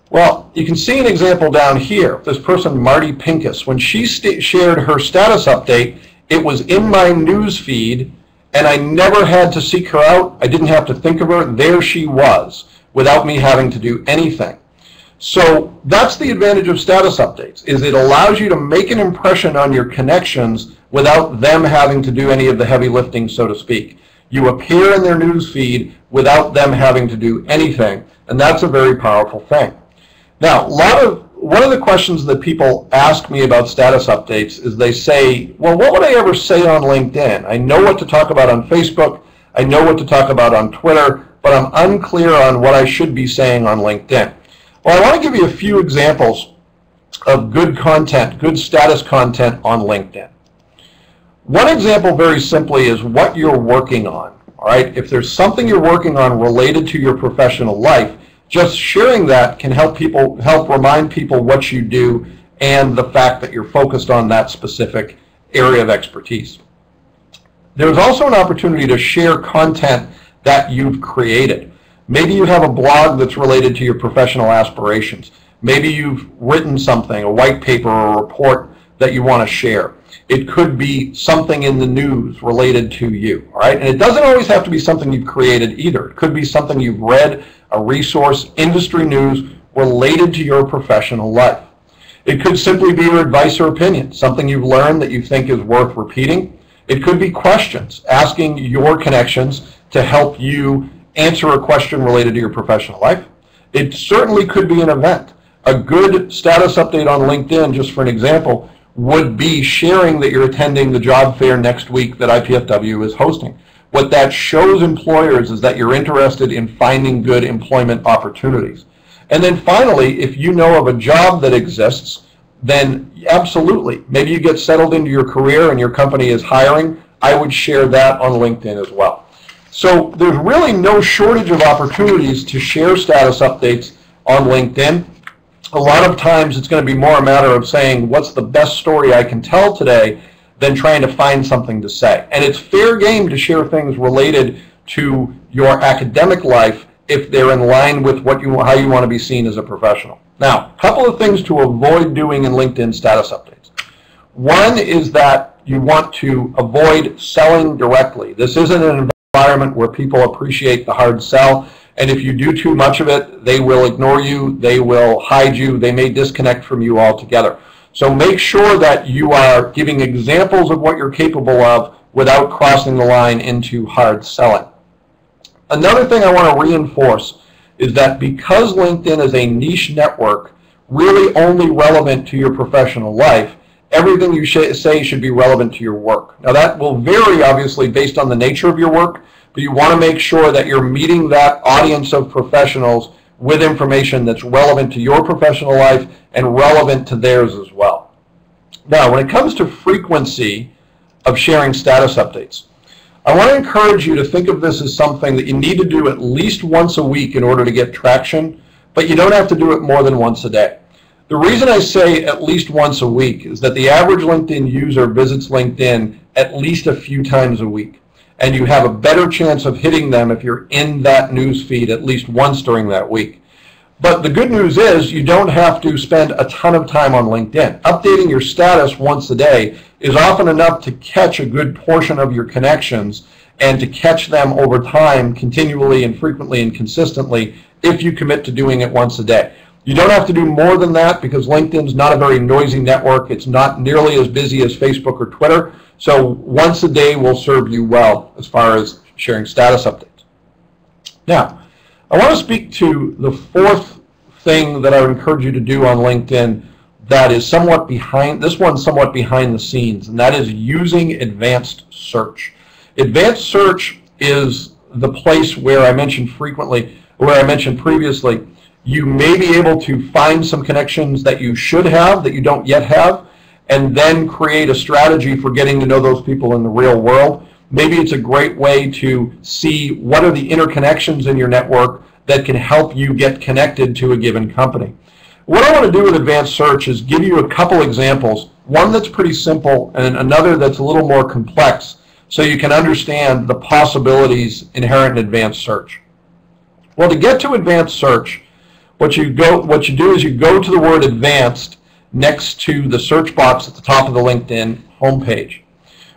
Well, you can see an example down here. This person, Marty Pincus, when she shared her status update, it was in my news feed, and I never had to seek her out. I didn't have to think of her. There she was, without me having to do anything. So that's the advantage of status updates, is it allows you to make an impression on your connections without them having to do any of the heavy lifting, so to speak. You appear in their news feed without them having to do anything, and that's a very powerful thing. Now, one of the questions that people ask me about status updates is they say, well, what would I ever say on LinkedIn? I know what to talk about on Facebook, I know what to talk about on Twitter, but I'm unclear on what I should be saying on LinkedIn. Well, I want to give you a few examples of good content, good status content on LinkedIn. One example very simply is what you're working on. All right, if there's something you're working on related to your professional life, just sharing that can help remind people what you do and the fact that you're focused on that specific area of expertise. There's also an opportunity to share content that you've created. Maybe you have a blog that's related to your professional aspirations. Maybe you've written something, a white paper or a report that you want to share. It could be something in the news related to you, all right? And it doesn't always have to be something you've created either. It could be something you've read, a resource, industry news related to your professional life. It could simply be your advice or opinion, something you've learned that you think is worth repeating. It could be questions, asking your connections to help you answer a question related to your professional life. It certainly could be an event. A good status update on LinkedIn, just for an example, would be sharing that you're attending the job fair next week that IPFW is hosting. What that shows employers is that you're interested in finding good employment opportunities. And then finally, if you know of a job that exists, then absolutely, maybe you get settled into your career and your company is hiring, I would share that on LinkedIn as well. So there's really no shortage of opportunities to share status updates on LinkedIn. A lot of times it's going to be more a matter of saying, what's the best story I can tell today, than trying to find something to say. And it's fair game to share things related to your academic life if they're in line with how you want to be seen as a professional. Now, a couple of things to avoid doing in LinkedIn status updates. One is that you want to avoid selling directly. This isn't an environment where people appreciate the hard sell, and if you do too much of it, they will ignore you, they will hide you, they may disconnect from you altogether. So make sure that you are giving examples of what you're capable of without crossing the line into hard selling. Another thing I want to reinforce is that because LinkedIn is a niche network, really only relevant to your professional life, everything you say should be relevant to your work. Now that will vary obviously based on the nature of your work, but you want to make sure that you're meeting that audience of professionals with information that's relevant to your professional life and relevant to theirs as well. Now, when it comes to frequency of sharing status updates, I want to encourage you to think of this as something that you need to do at least once a week in order to get traction, but you don't have to do it more than once a day. The reason I say at least once a week is that the average LinkedIn user visits LinkedIn at least a few times a week, and you have a better chance of hitting them if you're in that news feed at least once during that week. But the good news is you don't have to spend a ton of time on LinkedIn. Updating your status once a day is often enough to catch a good portion of your connections and to catch them over time continually and frequently and consistently if you commit to doing it once a day. You don't have to do more than that because LinkedIn's not a very noisy network. It's not nearly as busy as Facebook or Twitter. So once a day will serve you well as far as sharing status updates. Now, I want to speak to the fourth thing that I would encourage you to do on LinkedIn that is somewhat behind, this one's somewhat behind the scenes, and that is using advanced search. Advanced search is the place where I mentioned previously, you may be able to find some connections that you should have that you don't yet have, and then create a strategy for getting to know those people in the real world. Maybe it's a great way to see what are the interconnections in your network that can help you get connected to a given company. What I want to do with advanced search is give you a couple examples, one that's pretty simple and another that's a little more complex, so you can understand the possibilities inherent in advanced search. Well, to get to advanced search, what you do is you go to the word advanced next to the search box at the top of the LinkedIn homepage.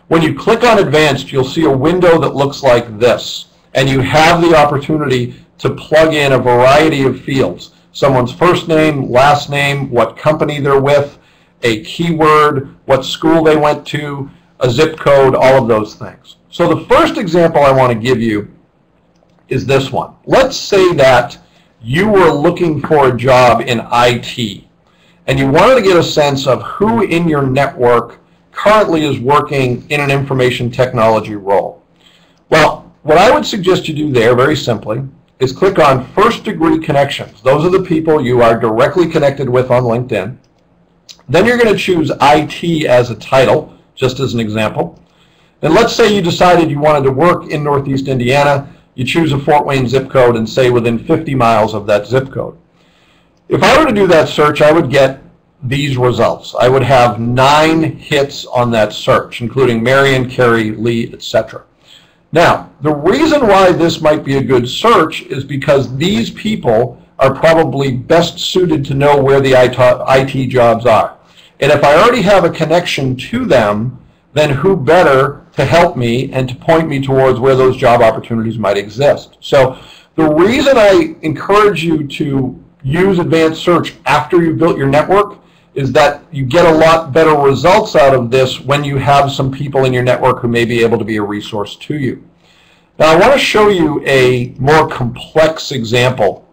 When you click on advanced, you'll see a window that looks like this, and you have the opportunity to plug in a variety of fields. Someone's first name, last name, what company they're with, a keyword, what school they went to, a zip code, all of those things. So the first example I want to give you is this one. Let's say that you were looking for a job in IT, and you wanted to get a sense of who in your network currently is working in an information technology role. Well, what I would suggest you do there, very simply, is click on first degree connections. Those are the people you are directly connected with on LinkedIn. Then you're going to choose IT as a title, just as an example. And let's say you decided you wanted to work in Northeast Indiana. You choose a Fort Wayne zip code and say within 50 miles of that zip code. If I were to do that search, I would get these results. I would have 9 hits on that search, including Marion, Carey, Lee, etc. Now, the reason why this might be a good search is because these people are probably best suited to know where the IT jobs are. And if I already have a connection to them, then who better to help me and to point me towards where those job opportunities might exist. So the reason I encourage you to use advanced search after you've built your network is that you get a lot better results out of this when you have some people in your network who may be able to be a resource to you. Now I want to show you a more complex example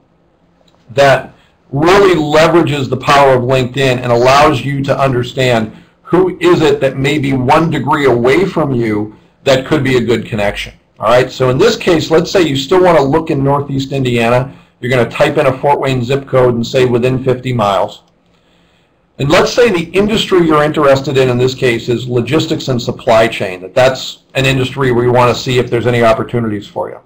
that really leverages the power of LinkedIn and allows you to understand who is it that may be 1 degree away from you that could be a good connection. All right, so in this case, let's say you still want to look in Northeast Indiana. You're going to type in a Fort Wayne zip code and say within 50 miles. And let's say the industry you're interested in this case is logistics and supply chain. That's an industry where you want to see if there's any opportunities for you.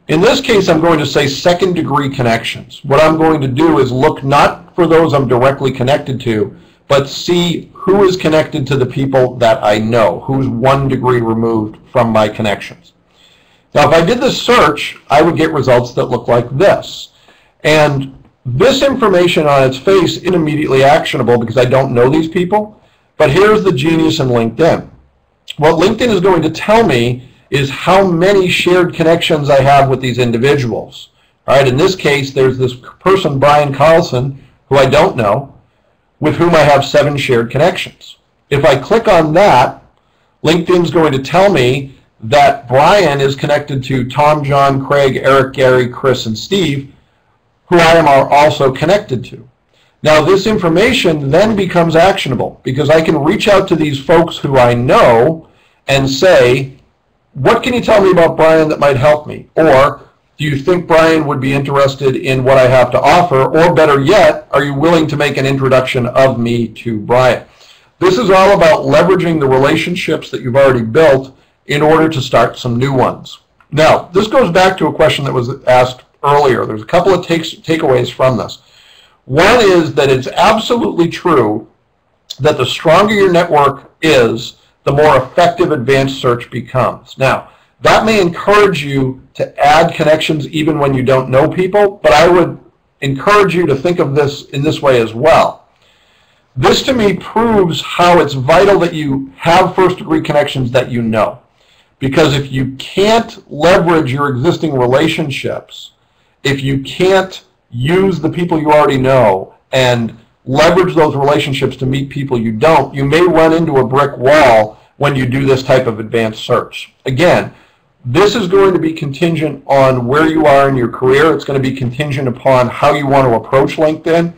In this case, I'm going to say second degree connections. What I'm going to do is look not for those I'm directly connected to, but see who is connected to the people that I know, who's 1 degree removed from my connections. Now, if I did this search, I would get results that look like this. And this information on its face isn't immediately actionable because I don't know these people, but here's the genius in LinkedIn. What LinkedIn is going to tell me is how many shared connections I have with these individuals. All right, in this case, there's this person, Brian Carlson, who I don't know, with whom I have 7 shared connections. If I click on that, LinkedIn's going to tell me that Brian is connected to Tom, John, Craig, Eric, Gary, Chris, and Steve, who I am also connected to. Now, this information then becomes actionable because I can reach out to these folks who I know and say, what can you tell me about Brian that might help me? Or do you think Brian would be interested in what I have to offer? Or better yet, are you willing to make an introduction of me to Brian? This is all about leveraging the relationships that you've already built in order to start some new ones. Now, this goes back to a question that was asked earlier. There's a couple of takeaways from this. One is that it's absolutely true that the stronger your network is, the more effective advanced search becomes. Now, that may encourage you to add connections even when you don't know people, but I would encourage you to think of this in this way as well. This to me proves how it's vital that you have first degree connections that you know. Because if you can't leverage your existing relationships, if you can't use the people you already know and leverage those relationships to meet people you don't, you may run into a brick wall when you do this type of advanced search. Again, this is going to be contingent on where you are in your career. It's going to be contingent upon how you want to approach LinkedIn.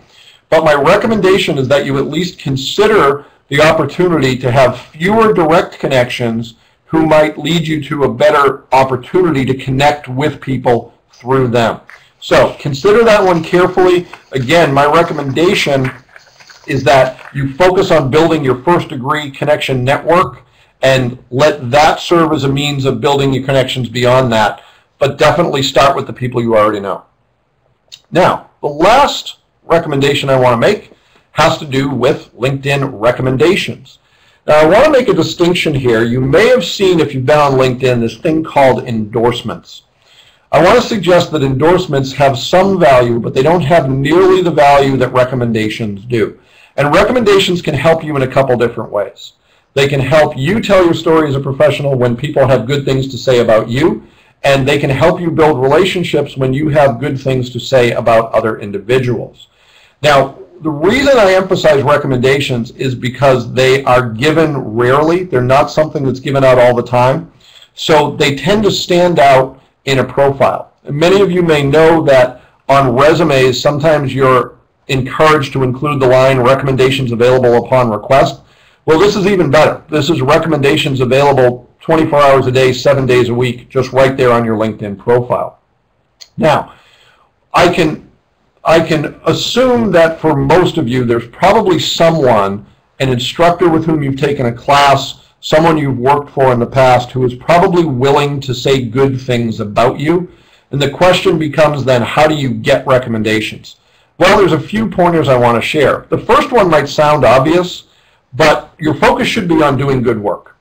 But my recommendation is that you at least consider the opportunity to have fewer direct connections who might lead you to a better opportunity to connect with people through them. So consider that one carefully. Again, my recommendation is that you focus on building your first degree connection network and let that serve as a means of building your connections beyond that. But definitely start with the people you already know. Now, the last recommendation I want to make has to do with LinkedIn recommendations. Now, I want to make a distinction here. You may have seen, if you've been on LinkedIn, this thing called endorsements. I want to suggest that endorsements have some value, but they don't have nearly the value that recommendations do. And recommendations can help you in a couple different ways. They can help you tell your story as a professional when people have good things to say about you, and they can help you build relationships when you have good things to say about other individuals. Now, the reason I emphasize recommendations is because they are given rarely. They're not something that's given out all the time. So they tend to stand out in a profile. And many of you may know that on resumes, sometimes you're encouraged to include the line recommendations available upon request. Well, this is even better. This is recommendations available 24 hours a day, 7 days a week, just right there on your LinkedIn profile. Now, I can assume that for most of you, there's probably someone, an instructor with whom you've taken a class, someone you've worked for in the past who is probably willing to say good things about you. And the question becomes then, how do you get recommendations? Well, there's a few pointers I want to share. The first one might sound obvious, but your focus should be on doing good work.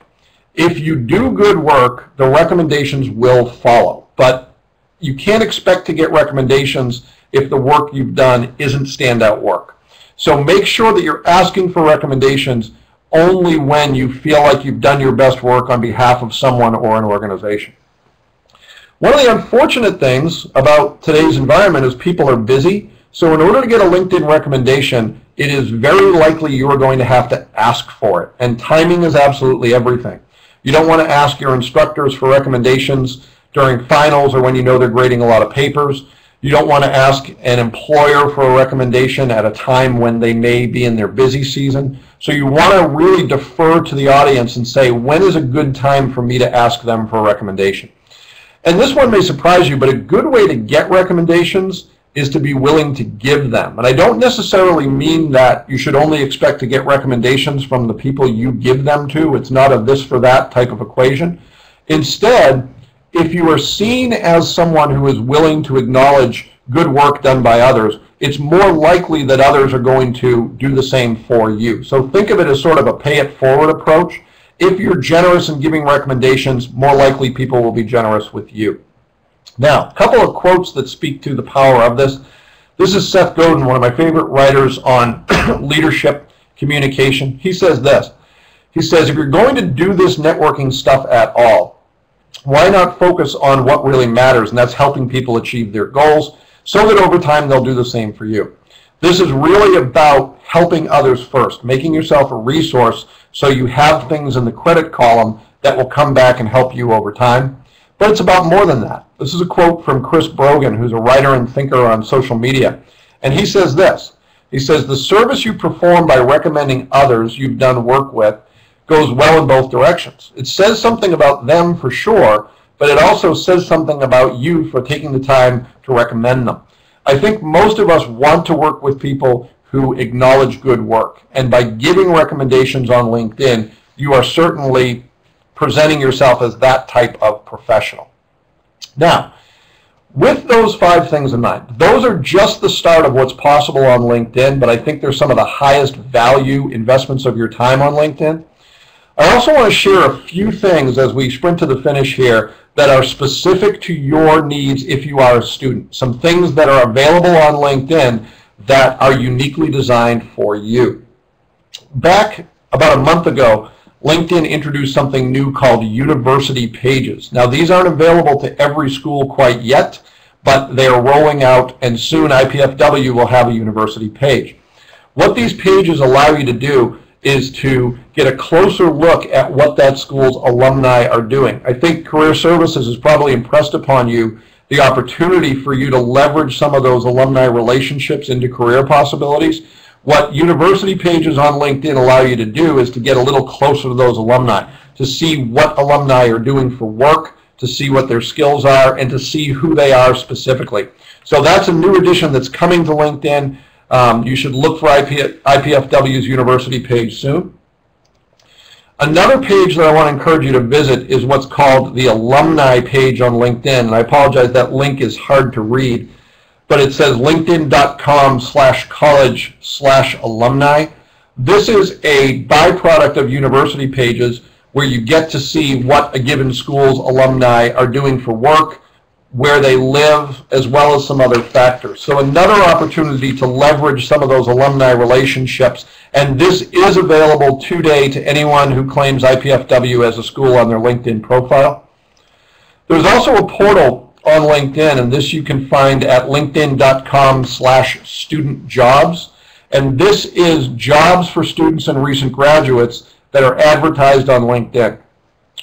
If you do good work, the recommendations will follow. But you can't expect to get recommendations if the work you've done isn't standout work. So make sure that you're asking for recommendations only when you feel like you've done your best work on behalf of someone or an organization. One of the unfortunate things about today's environment is people are busy. So in order to get a LinkedIn recommendation, it is very likely you are going to have to ask for it. And timing is absolutely everything. You don't want to ask your instructors for recommendations during finals or when you know they're grading a lot of papers. You don't want to ask an employer for a recommendation at a time when they may be in their busy season. So you want to really defer to the audience and say, when is a good time for me to ask them for a recommendation? And this one may surprise you, but a good way to get recommendations is to be willing to give them. And I don't necessarily mean that you should only expect to get recommendations from the people you give them to. It's not a this for that type of equation. Instead, if you are seen as someone who is willing to acknowledge good work done by others, it's more likely that others are going to do the same for you. So think of it as sort of a pay it forward approach. If you're generous in giving recommendations, more likely people will be generous with you. Now, a couple of quotes that speak to the power of this. This is Seth Godin, one of my favorite writers on leadership communication. He says this. He says, if you're going to do this networking stuff at all, why not focus on what really matters, and that's helping people achieve their goals so that over time they'll do the same for you. This is really about helping others first, making yourself a resource so you have things in the credit column that will come back and help you over time. But it's about more than that. This is a quote from Chris Brogan, who's a writer and thinker on social media. And he says this. He says, the service you perform by recommending others you've done work with goes well in both directions. It says something about them for sure, but it also says something about you for taking the time to recommend them. I think most of us want to work with people who acknowledge good work. And by giving recommendations on LinkedIn, you are certainly presenting yourself as that type of professional. Now, with those 5 things in mind, those are just the start of what's possible on LinkedIn, but I think they're some of the highest value investments of your time on LinkedIn. I also want to share a few things as we sprint to the finish here that are specific to your needs if you are a student. Some things that are available on LinkedIn that are uniquely designed for you. Back about a month ago, LinkedIn introduced something new called University Pages. Now, these aren't available to every school quite yet, but they are rolling out, and soon IPFW will have a university page. What these pages allow you to do is to get a closer look at what that school's alumni are doing. I think Career Services has probably impressed upon you the opportunity for you to leverage some of those alumni relationships into career possibilities. What university pages on LinkedIn allow you to do is to get a little closer to those alumni, to see what alumni are doing for work, to see what their skills are, and to see who they are specifically. So that's a new addition that's coming to LinkedIn. You should look for IPFW's university page soon. Another page that I want to encourage you to visit is what's called the alumni page on LinkedIn. And I apologize, that link is hard to read, but it says linkedin.com/college/alumni. This is a byproduct of university pages where you get to see what a given school's alumni are doing for work, where they live, as well as some other factors. So another opportunity to leverage some of those alumni relationships, and this is available today to anyone who claims IPFW as a school on their LinkedIn profile. There's also a portal on LinkedIn, and this you can find at linkedin.com/studentjobs, and this is jobs for students and recent graduates that are advertised on LinkedIn.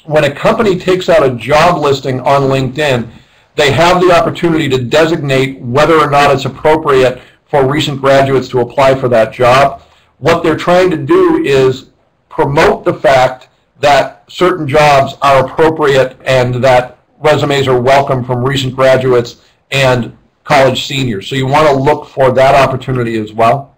When a company takes out a job listing on LinkedIn, they have the opportunity to designate whether or not it's appropriate for recent graduates to apply for that job. What they're trying to do is promote the fact that certain jobs are appropriate and that resumes are welcome from recent graduates and college seniors. So you want to look for that opportunity as well.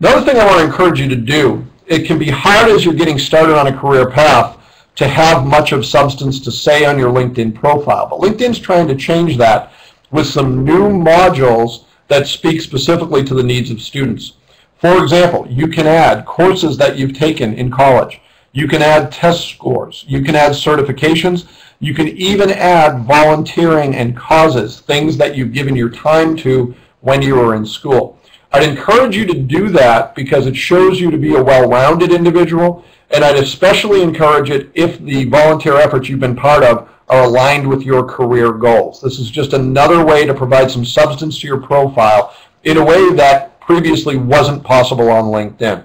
Another thing I want to encourage you to do, it can be hard as you're getting started on a career path to have much of substance to say on your LinkedIn profile. But LinkedIn's trying to change that with some new modules that speak specifically to the needs of students. For example, you can add courses that you've taken in college. You can add test scores. You can add certifications. You can even add volunteering and causes, things that you've given your time to when you were in school. I'd encourage you to do that because it shows you to be a well-rounded individual, and I'd especially encourage it if the volunteer efforts you've been part of are aligned with your career goals. This is just another way to provide some substance to your profile in a way that previously wasn't possible on LinkedIn.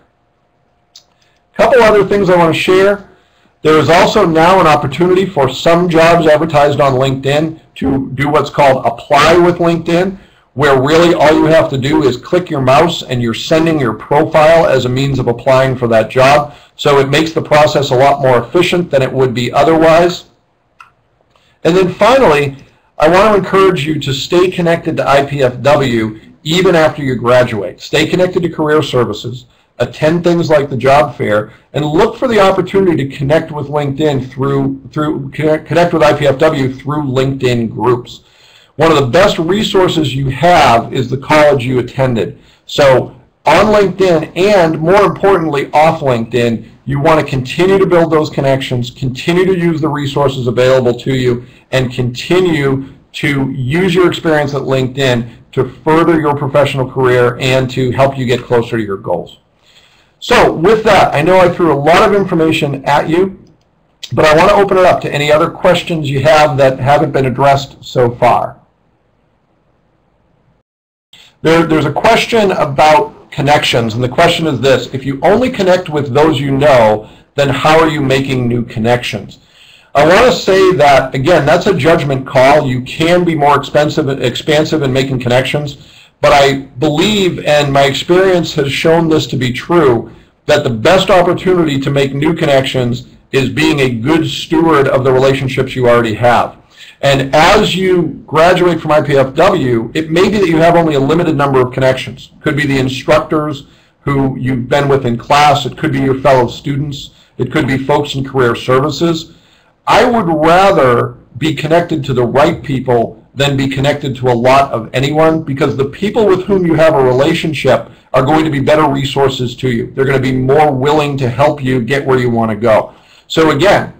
A couple other things I want to share. There is also now an opportunity for some jobs advertised on LinkedIn to do what's called Apply with LinkedIn, where really all you have to do is click your mouse and you're sending your profile as a means of applying for that job. So it makes the process a lot more efficient than it would be otherwise. And then finally, I want to encourage you to stay connected to IPFW even after you graduate. Stay connected to career services, attend things like the job fair, and look for the opportunity to connect with LinkedIn connect with IPFW through LinkedIn groups. One of the best resources you have is the college you attended. So on LinkedIn, and more importantly off LinkedIn, you want to continue to build those connections, continue to use the resources available to you, and continue to use your experience at LinkedIn to further your professional career and to help you get closer to your goals. So with that, I know I threw a lot of information at you, but I want to open it up to any other questions you have that haven't been addressed so far. There's a question about connections, and the question is this: if you only connect with those you know, then how are you making new connections? I want to say that, again, that's a judgment call. You can be more expansive in making connections, but I believe, and my experience has shown this to be true, that the best opportunity to make new connections is being a good steward of the relationships you already have. And as you graduate from IPFW, it may be that you have only a limited number of connections. It could be the instructors who you've been with in class. It could be your fellow students. It could be folks in career services. I would rather be connected to the right people than be connected to a lot of anyone, because the people with whom you have a relationship are going to be better resources to you. They're going to be more willing to help you get where you want to go. So again,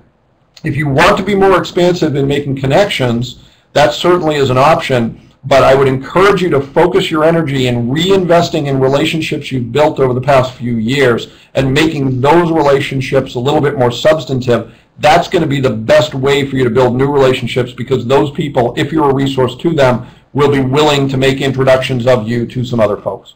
if you want to be more expansive in making connections, that certainly is an option, but I would encourage you to focus your energy in reinvesting in relationships you've built over the past few years and making those relationships a little bit more substantive. That's going to be the best way for you to build new relationships, because those people, if you're a resource to them, will be willing to make introductions of you to some other folks.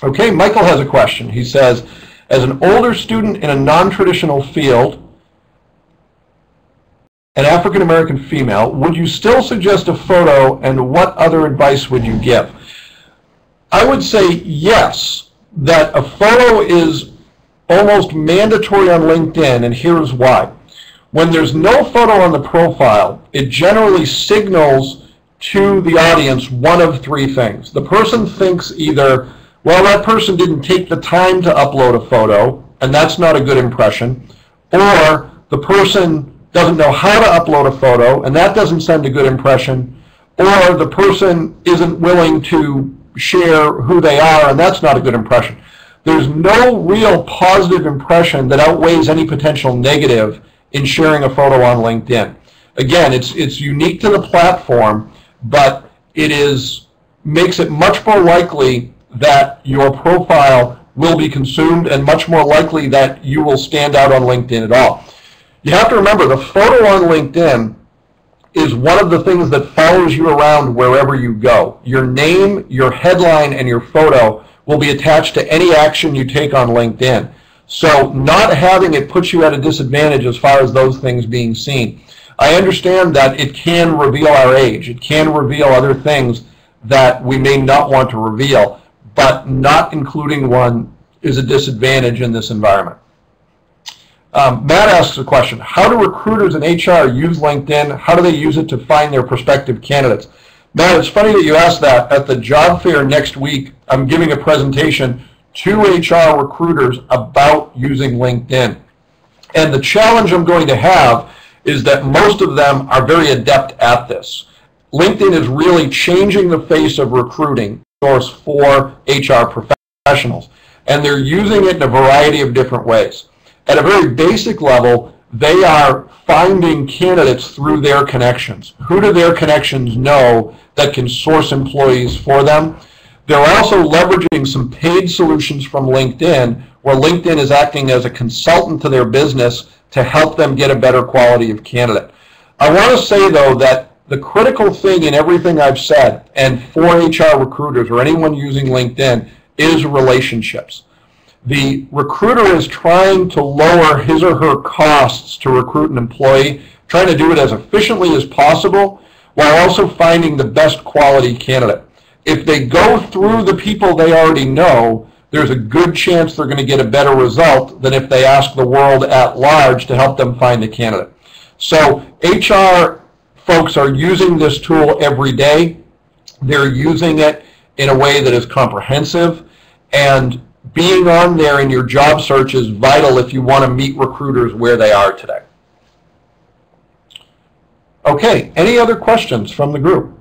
Okay, Michael has a question. He says, as an older student in a non-traditional field, an African American female, would you still suggest a photo, and what other advice would you give? I would say yes, that a photo is almost mandatory on LinkedIn, and here's why. When there's no photo on the profile, it generally signals to the audience one of three things. The person thinks either, well, that person didn't take the time to upload a photo, and that's not a good impression, or the person doesn't know how to upload a photo, and that doesn't send a good impression, or the person isn't willing to share who they are, and that's not a good impression. There's no real positive impression that outweighs any potential negative in sharing a photo on LinkedIn. Again, it's unique to the platform, but it makes it much more likely that your profile will be consumed, and much more likely that you will stand out on LinkedIn at all. You have to remember, the photo on LinkedIn is one of the things that follows you around wherever you go. Your name, your headline, and your photo will be attached to any action you take on LinkedIn. So not having it puts you at a disadvantage as far as those things being seen. I understand that it can reveal our age. It can reveal other things that we may not want to reveal, but not including one is a disadvantage in this environment. Matt asks a question. How do recruiters and HR use LinkedIn? How do they use it to find their prospective candidates? Matt, it's funny that you asked that. At the job fair next week, I'm giving a presentation to HR recruiters about using LinkedIn. And the challenge I'm going to have is that most of them are very adept at this. LinkedIn is really changing the face of recruiting source for HR professionals. And they're using it in a variety of different ways. At a very basic level, they are finding candidates through their connections. Who do their connections know that can source employees for them? They're also leveraging some paid solutions from LinkedIn, where LinkedIn is acting as a consultant to their business to help them get a better quality of candidate. I want to say, though, that the critical thing in everything I've said, and for HR recruiters or anyone using LinkedIn, is relationships. The recruiter is trying to lower his or her costs to recruit an employee, trying to do it as efficiently as possible, while also finding the best quality candidate. If they go through the people they already know, there's a good chance they're going to get a better result than if they ask the world at large to help them find a candidate. So HR folks are using this tool every day. They're using it in a way that is comprehensive, and being on there in your job search is vital if you want to meet recruiters where they are today. Okay, any other questions from the group?